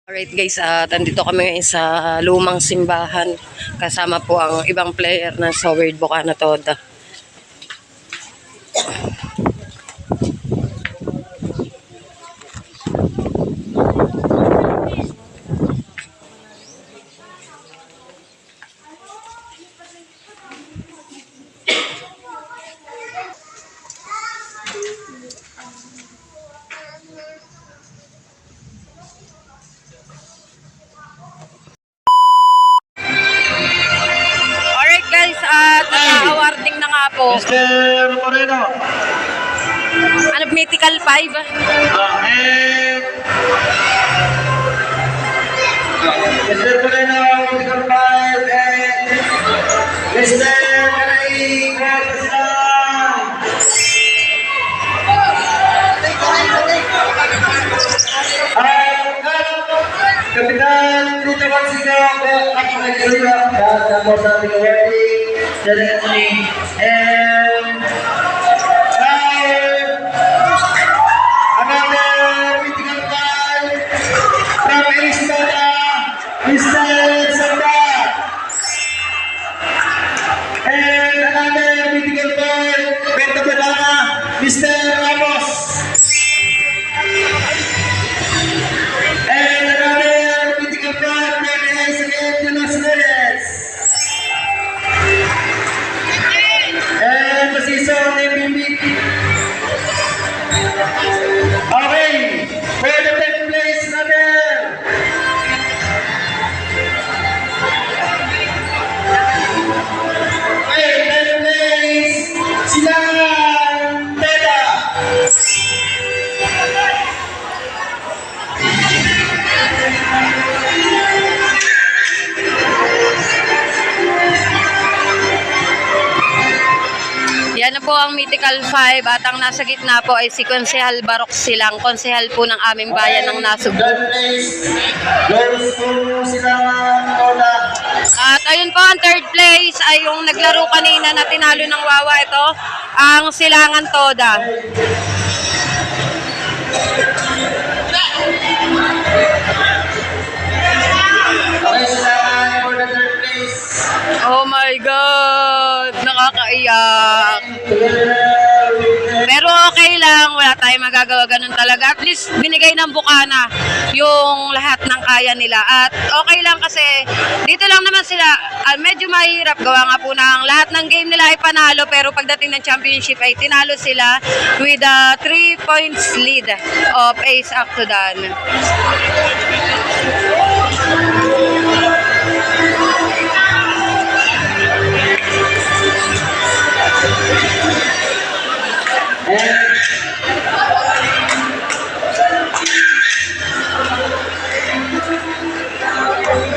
Alright guys, nandito kami ngayon sa lumang simbahan. Kasama po ang ibang player ng Soward Bocana Toda. Awarding na nga po. Mr. Moreno. Ano, Mythical 5? Mr. Moreno, Mythical 5, and Mr. Maray, Kapitan Rita Wansiga, at nagkaroon sa mo sa ating awarding ceremony, and another mythical five from Arizona, Mr. Sanda, and another mythical five Benta Bedana, Mr. Ramos, and another mythical five from Arizona, Los and the season MVP. Okay, for the 10th place runner. Okay, 10th place, Silang Teda. Yan na po ang Mythical 5 at ang nasa gitna po ay si Konsehal Barok Silang, konsehal po ng aming bayan ng Nasugbu. At ayun po, ang third place ay yung naglaro kanina na tinalo ng Wawa. Ito, ang Silangan Toda. Oh my God! Nakakaiyak. Pero okay lang, wala tayong magagawa, ganun talaga. At least binigay ng Bocana yung lahat ng kaya nila. At okay lang kasi dito lang naman sila, medyo mahirap gawa nga po ng lahat ng game nila ay panalo, pero pagdating ng championship ay tinalo sila with a 3 points lead of Ace Aktudan.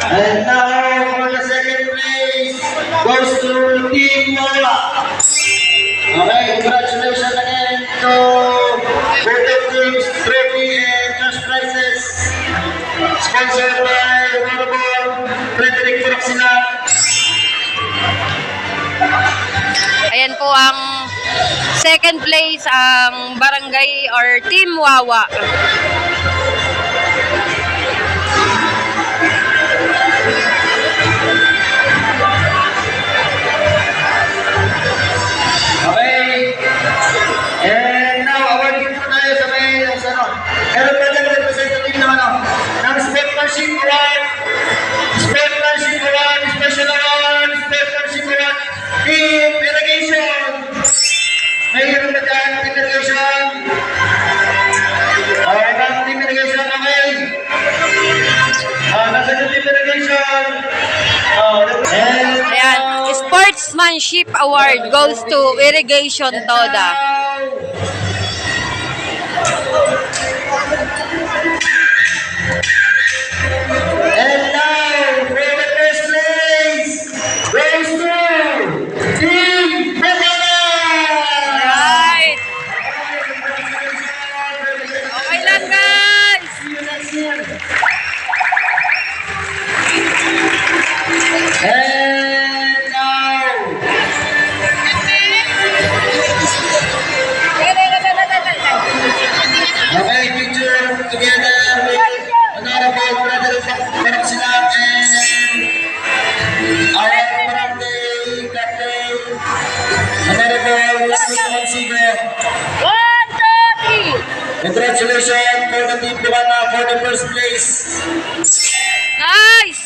And now for the second place goes to Team Wawa. Okay, congratulations again to both of teams, trophy and cash prizes. Sponsored by Honorable Frederick Puraksina. Ayan po ang second place, ang barangay or Team Wawa. Okay. And now, awarding po tayo sa may, meron pa lang representative naman, ng Sportsmanship Award, Sportsmanship Award, Special Award, Sportsmanship Award, Team Irrigation. Mayroon na dyan, Team Irrigation. Team Irrigation, okay. Nasa Team Irrigation. Ayan, Sportsmanship Award goes to Irrigation Toda. And now, for the first place, goes to Team Bocana! Right. Okay lang, guys. See you next year. And now, Meron sila and our birthday, Captain Honorable Monsigo. 1, 2, 3. Congratulations for the team Bukana for the first place. Nice!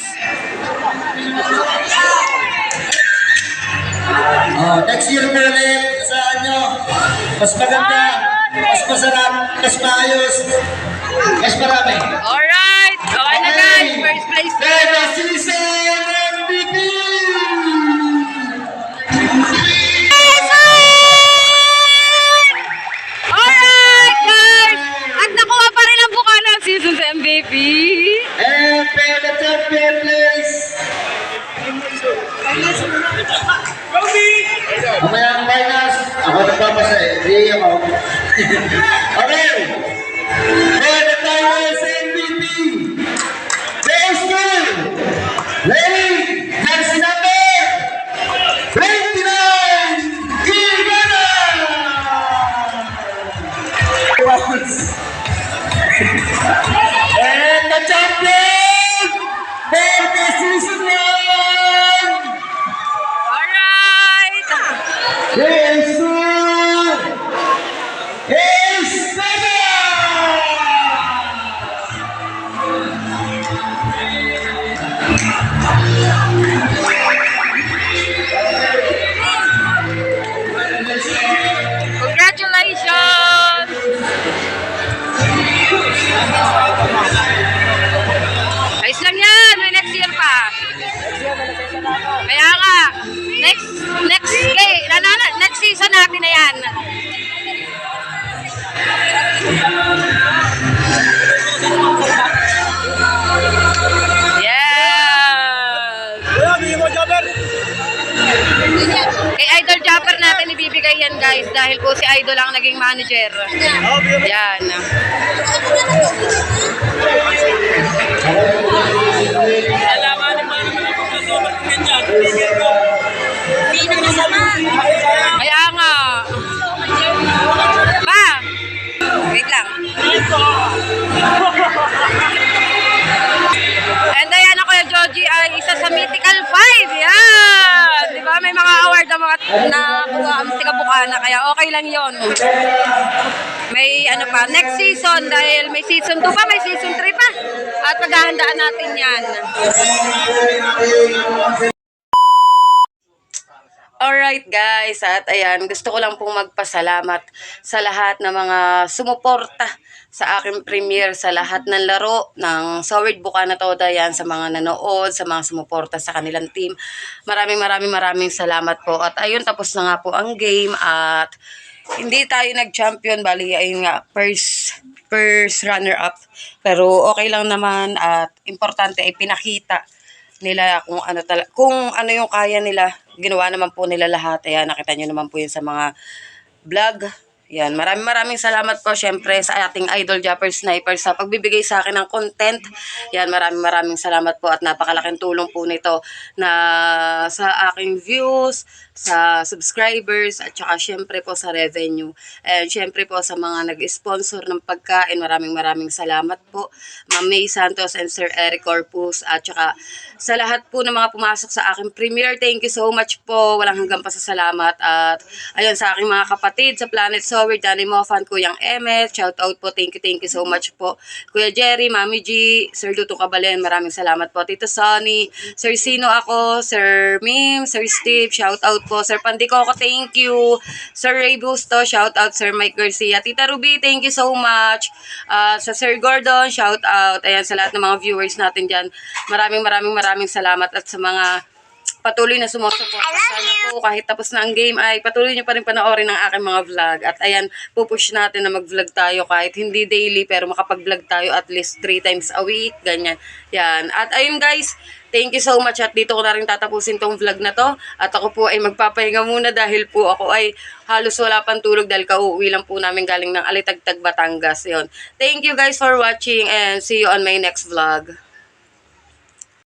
Next year po ulit, saan nyo? Mas maganda, mas masarap, mas maayos, mas marami. Alright! Okay na guys! First place na! Then the season MVP! Alright guys! At nakuha pa rin ang Bukana ang season's MVP. And for the champion place, mamaya ang finals, ako nagpapasa eh, hindi ako. Okay, for the finals MVP, goes to Lady Jersey number 29, Ivana! And the champion for the season 1! Alright! Congratulations! Ayos lang yan! May next year pa. Kaya nga, next season natin na yan. Yes! Kay Idol Japper natin ibibigay yan guys dahil po si Idol ang naging manager. Yan. Kaya nga. Ma! Wait lang. And ayan ako yung Joji ay isa sa Mythical 5. Yan! Diba? May mga award na mga nakuha ang tiga Bukana kaya okay lang yon. May ano pa, next season dahil may season 2 pa, may season 3 pa. At paghahandaan natin yan. Alright guys, at ayan, gusto ko lang pong magpasalamat sa lahat ng mga sumuporta sa aking premiere, sa lahat ng laro ng Soward Bukana Toda yan, sa mga nanood, sa mga sumuporta sa kanilang team. Maraming salamat po. At ayun, tapos na nga po ang game at hindi tayo nag-champion, bali ayun nga, first runner-up. Pero okay lang naman at importante ay pinakita nila kung ano yung kaya nila. Ginawa naman po nila lahat. Ayan, nakita nyo naman po yun sa mga vlog. Yan, maraming salamat po syempre sa ating Idol Japper Sniper sa pagbibigay sa akin ng content. Yan, maraming salamat po at napakalaking tulong po nito na sa aking views, sa subscribers at saka syempre po sa revenue. And syempre po sa mga nag-sponsor ng pagkain, maraming salamat po. Ma'am May Santos and Sir Eric Corpus at saka sa lahat po ng mga pumasok sa aking premiere. Thank you so much po. Walang hanggang pasasalamat. At ayun, sa aking mga kapatid sa Planet Soward, Danny Mofan, Kuyang Emet, shout out po. Thank you so much po. Kuya Jerry, Mami G, Sir Luto Cabalen, maraming salamat po. Tito Sonny, Sir Sino ako, Sir Mim, Sir Steve, shout out po. Sir Pandikoko, thank you. Sir Ray Busto, shout out. Sir Mike Garcia, Tita Ruby, thank you so much. Sa Sir Gordon, shout out. Ayan, sa lahat ng mga viewers natin dyan, maraming salamat at sa mga patuloy na sumusuporta. Sana po kahit tapos na ang game ay patuloy nyo pa rin panoorin ang aking mga vlog. At ayan, pupush natin na mag-vlog tayo kahit hindi daily pero makapag-vlog tayo at least 3 times a week. Ganyan. Yan. At ayun guys, thank you so much at dito ko na rin tatapusin tong vlog na to. At ako po ay magpapahinga muna dahil po ako ay halos wala pang tulog dahil kauwi lang po namin galing ng Alitagtag, Batangas. Yun. Thank you guys for watching and see you on my next vlog.